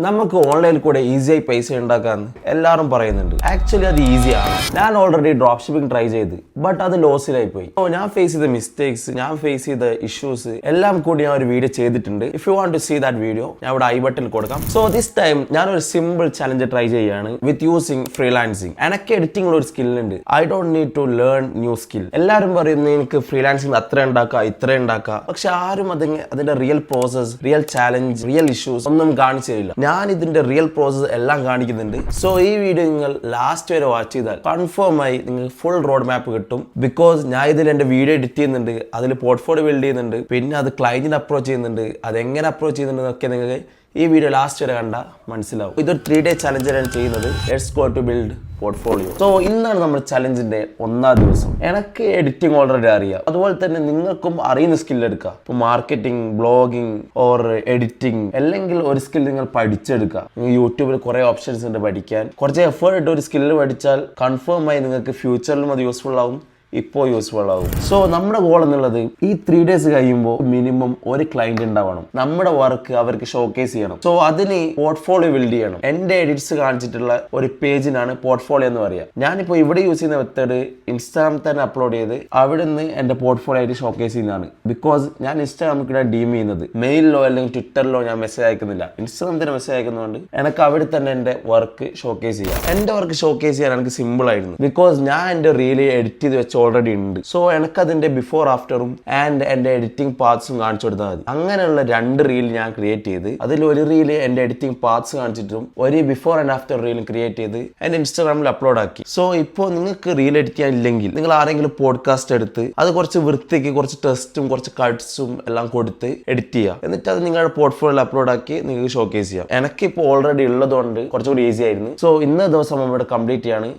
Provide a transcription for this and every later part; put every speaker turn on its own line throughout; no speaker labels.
നമുക്ക് ഓൺലൈനിൽ കൂടെ ഈസിയായി പൈസ ഉണ്ടാക്കാമെന്ന് എല്ലാവരും പറയുന്നുണ്ട്. ആക്ച്വലി അത് ഈസിയാണ്. ഞാൻ ഓൾറെഡി ഡ്രോപ്പ് ഷിപ്പിംഗ് ട്രൈ ചെയ്ത്, ബട്ട് അത് ലോസിലായി പോയി. ഞാൻ ഫേസ് ചെയ്ത മിസ്റ്റേക്സ്, ഞാൻ ഫേസ് ചെയ്ത ഇഷ്യൂസ് എല്ലാം കൂടി ഞാൻ ഒരു വീഡിയോ ചെയ്തിട്ടുണ്ട്. If you want to see that video, ഞാൻ ഇവിടെ ഐ ബട്ടണിൽ കൊടുക്കാം. സോ ദിസ് ടൈം ഞാനൊരു സിമ്പിൾ ചലഞ്ച് ട്രൈ ചെയ്യാണ് വിത്ത് യൂസിങ് ഫ്രീലാൻസിങ്. എനിക്ക് എഡിറ്റിംഗിൽ ഒരു സ്കിൽ ഉണ്ട്. I don't need to learn new skill. എല്ലാവരും പറയുന്നത് എനിക്ക് ഫ്രീലാൻസിങ് അത്ര ഉണ്ടാക്കാം, ഇത്ര ഉണ്ടാക്കാം, പക്ഷെ ആരും അതിന്റെ real process, real challenge, real issues ഒന്നും കാണിച്ചു തരില്ല. ഞാൻ ഇതിന്റെ റിയൽ പ്രോസസ് എല്ലാം കാണിക്കുന്നുണ്ട്. സോ ഈ വീഡിയോ നിങ്ങൾ ലാസ്റ്റ് വരെ വാച്ച് ചെയ്താൽ കൺഫേം ആയി നിങ്ങൾക്ക് ഫുൾ റോഡ് മാപ്പ് കിട്ടും. ബിക്കോസ് ഞാൻ ഇതിൽ എന്റെ വീഡിയോ എഡിറ്റ് ചെയ്യുന്നുണ്ട്, അതിൽ പോർട്ട്ഫോളിയോ ബിൽഡ് ചെയ്യുന്നുണ്ട്, പിന്നെ അത് ക്ലയന്റിനെ അപ്രോച്ച് ചെയ്യുന്നുണ്ട്, അത് എങ്ങനെ അപ്രോച്ച് ചെയ്യുന്നുണ്ടെന്നൊക്കെ നിങ്ങൾക്ക് ഈ വീഡിയോ ലാസ്റ്റ് വരെ കണ്ടാൽ മനസ്സിലാവും. ഇതൊരു 3-day ചലഞ്ചാണ് ചെയ്യുന്നത്. Let's go to build portfolio. So ഇന്നാണ് നമ്മുടെ ചലഞ്ചിന്റെ 1ാം ദിവസം. എനിക്ക് എഡിറ്റിംഗ് ഓൾറെഡി അറിയാം, അതുപോലെ തന്നെ നിങ്ങൾക്കും അറിയുന്ന സ്കിൽ എടുക്കുക. ഇപ്പോൾ മാർക്കറ്റിംഗ്, ബ്ലോഗിംഗ് ഓർ എഡിറ്റിംഗ്, അല്ലെങ്കിൽ ഒരു സ്കിൽ നിങ്ങൾ പഠിച്ചെടുക്കുക. യൂട്യൂബിൽ കുറെ ഓപ്ഷൻസ് ഉണ്ട് പഠിക്കാൻ. കുറച്ച് എഫേർട്ട് ഇട്ട് ഒരു സ്കില്ല് പഠിച്ചാൽ കൺഫേം ആയി നിങ്ങൾക്ക് ഫ്യൂച്ചറിലും അത് യൂസ്ഫുൾ ആവും, ഇപ്പോൾ യൂസ്ഫുൾ ആവും. സോ നമ്മുടെ ഗോൾ എന്നുള്ളത് ഈ 3 days കഴിയുമ്പോൾ മിനിമം ഒരു ക്ലയന്റ് ഉണ്ടാവണം. നമ്മുടെ വർക്ക് അവർക്ക് ഷോക്കേസ് ചെയ്യണം. സോ അതിന് പോർട്ട്ഫോളിയോ ബിൽഡ് ചെയ്യണം. എന്റെ എഡിറ്റ്സ് കാണിച്ചിട്ടുള്ള ഒരു പേജിനാണ് പോർട്ട്ഫോളിയോ എന്ന് പറയുക. ഞാനിപ്പോൾ ഇവിടെ യൂസ് ചെയ്യുന്ന മെത്തേഡ് ഇൻസ്റ്റാഗ്രാമിൽ തന്നെ അപ്ലോഡ് ചെയ്ത് അവിടെ നിന്ന് എന്റെ പോർട്ട്ഫോളിയോ ആയിട്ട് ഷോക്കേസ് ചെയ്യുന്നതാണ്. ബിക്കോസ് ഞാൻ ഇൻസ്റ്റാഗ്രാമിൽ ഡീം ചെയ്യുന്നത് മെയിലിലോ അല്ലെങ്കിൽ ട്വിറ്ററിലോ ഞാൻ മെസ്സേജ് അയക്കുന്നില്ല. ഇൻസ്റ്റാഗ്രാമിൽ തന്നെ മെസ്സേജ് അയക്കുന്നതുകൊണ്ട് എനിക്ക് അവിടെ തന്നെ എന്റെ വർക്ക് ഷോക്കേസ് ചെയ്യാം. എന്റെ വർക്ക് ഷോക്കേസ് ചെയ്യാൻ എനിക്ക് സിമ്പിൾ ആയിരുന്നു. ബിക്കോസ് ഞാൻ എന്റെ റീല് എഡിറ്റ് ചെയ്ത് വെച്ച ഓൾറെഡി ഉണ്ട്. സോ എനിക്ക് അതിന്റെ ബിഫോർ ആഫ്റ്ററും ആൻഡ് എന്റെ എഡിറ്റിംഗ് പാർട്സും കാണിച്ചു കൊടുത്താൽ മതി. അങ്ങനെയുള്ള 2 റീൽ ഞാൻ ക്രിയേറ്റ് ചെയ്ത് അതിൽ ഒരു റീല് എന്റെ എഡിറ്റിംഗ് പാർട്സ് കാണിച്ചിട്ടും ഒരു ബിഫോർ ആൻഡ് ആഫ്റ്റർ റീലും ക്രിയേറ്റ് ചെയ്ത് എന്റെ ഇൻസ്റ്റാഗ്രാമിൽ അപ്ലോഡ് ആക്കി. സോ ഇപ്പോൾ നിങ്ങൾക്ക് റീൽ എഡിറ്റ് ചെയ്യാൻ ഇല്ലെങ്കിൽ നിങ്ങൾ ആരെങ്കിലും പോഡ്കാസ്റ്റ് എടുത്ത് അത് കുറച്ച് വൃത്തിക്ക് കുറച്ച് ടെസ്റ്റും കുറച്ച് കട്ട്സും എല്ലാം കൊടുത്ത് എഡിറ്റ് ചെയ്യുക. എന്നിട്ട് അത് നിങ്ങളുടെ പോർട്ട്ഫോളിയോയിൽ അപ്ലോഡ് ആക്കി നിങ്ങൾക്ക് ഷോക്കേസ് ചെയ്യാം. എനിക്കിപ്പോൾ ഓൾറെഡി ഉള്ളതുകൊണ്ട് കുറച്ചുകൂടി ഈസി ആയിരുന്നു. സോ ഇന്ന ദിവസം നമ്മുടെ കംപ്ലീറ്റ് ചെയ്യാണ്.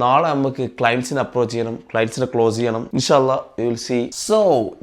നാളെ നമുക്ക് ക്ലയൻസിനെ അപ്രോച്ച് ചെയ്യണം, ക്ലയൻസിനെ ക്ലോസ് ചെയ്യണം. ഇൻഷാല്ലാ you will see. So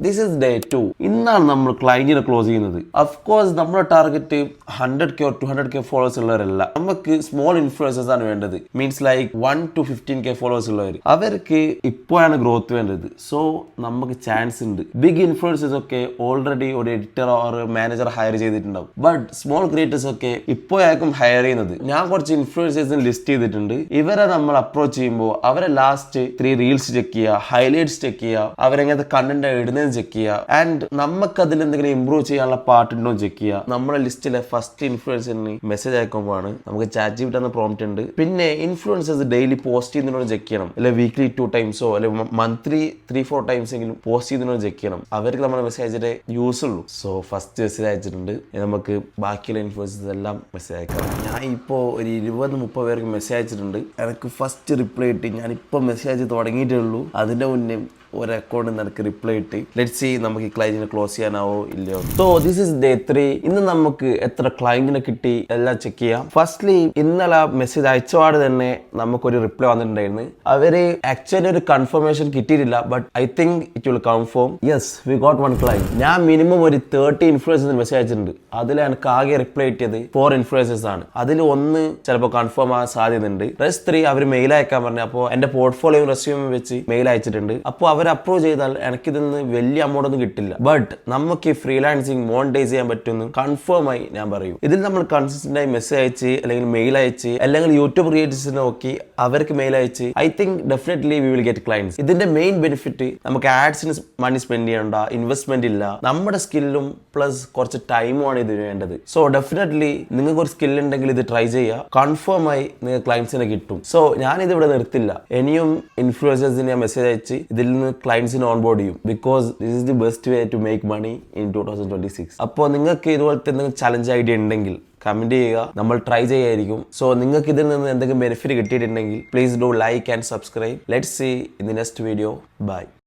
this is day 2. ഇന്നാണ് നമ്മൾ ക്ലയന്റിനെ ക്ലോസ് ചെയ്യുന്നത്. അഫ്കോഴ്സ് നമ്മുടെ target 100K or 200K followers ഉള്ളവരല്ല. നമുക്ക് സ്മോൾ ഇൻഫ്ലുവൻസേഴ്സ് ആണ് വേണ്ടത്. Means like 1 to 15K followers ഉള്ളവർ. അവർക്ക് ഇപ്പോഴാണ് ഗ്രോത്ത് വേണ്ടത്. സോ നമുക്ക് ചാൻസ് ഉണ്ട്. ബിഗ് ഇൻഫ്ലുവൻസേഴ്സ് ഒക്കെ ഓൾറെഡി ഒരു എഡിറ്റർ ഓർ മാനേജർ ഹയർ ചെയ്തിട്ടുണ്ടാവും. ബട്ട് സ്മോൾ ക്രിയേറ്റേഴ്സ് ഒക്കെ ഇപ്പോഴായിരിക്കും ഹയർ ചെയ്യുന്നത്. ഞാൻ കുറച്ച് ഇൻഫ്ലുവൻസേഴ്സിന് ലിസ്റ്റ് ചെയ്തിട്ടുണ്ട്. ഇവരെ നമ്മൾ അപ്രോച്ച് ചെയ്യുമ്പോൾ അവരെ ലാസ്റ്റ് 3 റീൽസ് ചെക്ക് ചെയ്യുക, ഹൈലൈറ്റ്സ് ചെക്ക് ചെയ്യുക, അവരെങ്ങനത്തെ കണ്ടന്റ് ഇടുന്നത് ചെക്ക് ചെയ്യുക, ആൻഡ് നമുക്ക് അതിൽ എന്തെങ്കിലും ഇംപ്രൂവ് ചെയ്യാനുള്ള പാർട്ടുണ്ടോ ചെക്ക് ചെയ്യുക. നമ്മുടെ ലിസ്റ്റിലെ ഫസ്റ്റ് ഇൻഫ്ലുവൻസറിന് മെസ്സേജ് അയക്കുമ്പോഴാണ് നമുക്ക് ചാറ്റ് ജിപിടി എന്ന പ്രോംപ്റ്റ് ഉണ്ട്. പിന്നെ ഇൻഫ്ലുവൻസേഴ്സ് ഡെയിലി പോസ്റ്റ് ചെയ്യുന്നതിനോട് ചെക്ക് ചെയ്യണം, അല്ലെ വീക്ക്ലി 2 times അല്ലെ മന്ത്ലി 3-4 times എങ്കിലും പോസ്റ്റ് ചെയ്യുന്നതിനോട് ചെക്ക് ചെയ്യണം. അവർക്ക് നമ്മുടെ മെസ്സേജ് അയച്ചിട്ട് യൂസ് ഉള്ളൂ. സോ ഫസ്റ്റ് മെസ്സേജ് അയച്ചിട്ടുണ്ട്. നമുക്ക് ബാക്കിയുള്ള ഇൻഫ്ലുവൻസേഴ്സ് എല്ലാം മെസ്സേജ് അയക്കാം. ഞാൻ ഇപ്പോൾ ഒരു 20-30 പേർക്ക് മെസ്സേജ് അയച്ചിട്ടുണ്ട്. എനിക്ക് ഫസ്റ്റ് റിപ്ലൈ ഇട്ട് ഞാനിപ്പോൾ മെസ്സേജ് തുടങ്ങിയിട്ടേ ഉള്ളൂ. അതിൻ്റെ മുന്നേ ഒരു അക്കൗണ്ടിൽ നിന്ന് എനിക്ക് റിപ്ലൈ ഇട്ട് ലെറ്റ്സ് സീ നമുക്ക് ഈ ക്ലയന്റിനെ ക്ലോസ് ചെയ്യാനാവോ ഇല്ലയോ. So this is day 3. ഇന്ന് നമുക്ക് എത്ര ക്ലയന്റിനെ കിട്ടി എല്ലാം ചെക്ക് ചെയ്യാം. ഫസ്റ്റ്ലി ഇന്നലെ മെസ്സേജ് അയച്ചപാട് തന്നെ നമുക്കൊരു റിപ്ലൈ വന്നിട്ടുണ്ടായിരുന്നു. അവര് ആക്ച്വലി ഒരു കൺഫർമേഷൻ കിട്ടിയിട്ടില്ല, but I think it will confirm. Yes, we got 1 client. ഞാൻ മിനിമം ഒരു 30 ഇൻഫ്ലുവൻസേഴ്സിന് മെസ്സേജ് അയച്ചിട്ടുണ്ട്. അതിൽ എനിക്ക് ആകെ റിപ്ലൈ കിട്ടിയത് 4 ഇൻഫ്ലുവൻസേഴ്സ് ആണ്. അതിൽ 1 ചിലപ്പോൾ കൺഫേം ആകാൻ സാധ്യതയുണ്ട്. റെസ്റ്റ് 3 അവർ മെയിൽ അയക്കാൻ പറഞ്ഞു. അപ്പോൾ എന്റെ പോർട്ട്ഫോളിയോ റെസ്യൂം വെച്ച് മെയിൽ അയച്ചിട്ടുണ്ട്. അപ്പോൾ അവർ അപ്രൂവ് ചെയ്താൽ എനിക്കിതിൽ നിന്ന് വലിയ അമൗണ്ട് ഒന്നും കിട്ടില്ല. ബട്ട് നമുക്ക് ഈ ഫ്രീലാൻസിങ് മോണിറ്റൈസ് ചെയ്യാൻ പറ്റുമെന്ന് കൺഫേം ആയി ഞാൻ പറയും. ഇതിൽ നമ്മൾ കൺസിസ്റ്റന്റ് ആയി മെസ്സേജ് അയച്ച് അല്ലെങ്കിൽ മെയിൽ അയച്ച് അല്ലെങ്കിൽ യൂട്യൂബ് ക്രിയേറ്റേഴ്സിനെ നോക്കി അവർക്ക് മെയിൽ അയച്ച് I think definitely we will get clients. ഇതിന്റെ മെയിൻ ബെനിഫിറ്റ് നമുക്ക് ആഡ്സിന് മണി സ്പെൻഡ് ചെയ്യണ്ട, ഇൻവെസ്റ്റ്മെന്റ് ഇല്ല, നമ്മുടെ സ്കില്ലും പ്ലസ് കുറച്ച് ടൈമുമാണ് ഇതിന് വേണ്ടത്. സോ ഡെഫിനറ്റ്ലി നിങ്ങൾക്ക് ഒരു സ്കിൽ ഉണ്ടെങ്കിൽ ഇത് ട്രൈ ചെയ്യുക. കൺഫേം ആയി നിങ്ങൾക്ക് ക്ലയൻസിനെ കിട്ടും. സോ ഞാനിത് ഇവിടെ നിർത്തില്ല. ഇനിയും ഇൻഫ്ലുവൻസേഴ്സിന് ഞാൻ മെസ്സേജ് അയച്ച് ഇതിൽ നിന്ന് ക്ലയൻസിന് ഓൺബോർഡ് ചെയ്യും. Because this is the best way to make money in 2026. അപ്പോൾ നിങ്ങൾക്ക് ഇതുപോലത്തെ എന്തെങ്കിലും ചലഞ്ച് ഐഡിയ ഉണ്ടെങ്കിൽ കമന്റ് ചെയ്യുക, നമ്മൾ ട്രൈ ചെയ്യായിരിക്കും. സോ നിങ്ങൾക്ക് ഇതിൽ നിന്ന് എന്തെങ്കിലും ബെനിഫിറ്റ് കിട്ടിയിട്ടുണ്ടെങ്കിൽ please do like and subscribe. Let's see in the next video. By.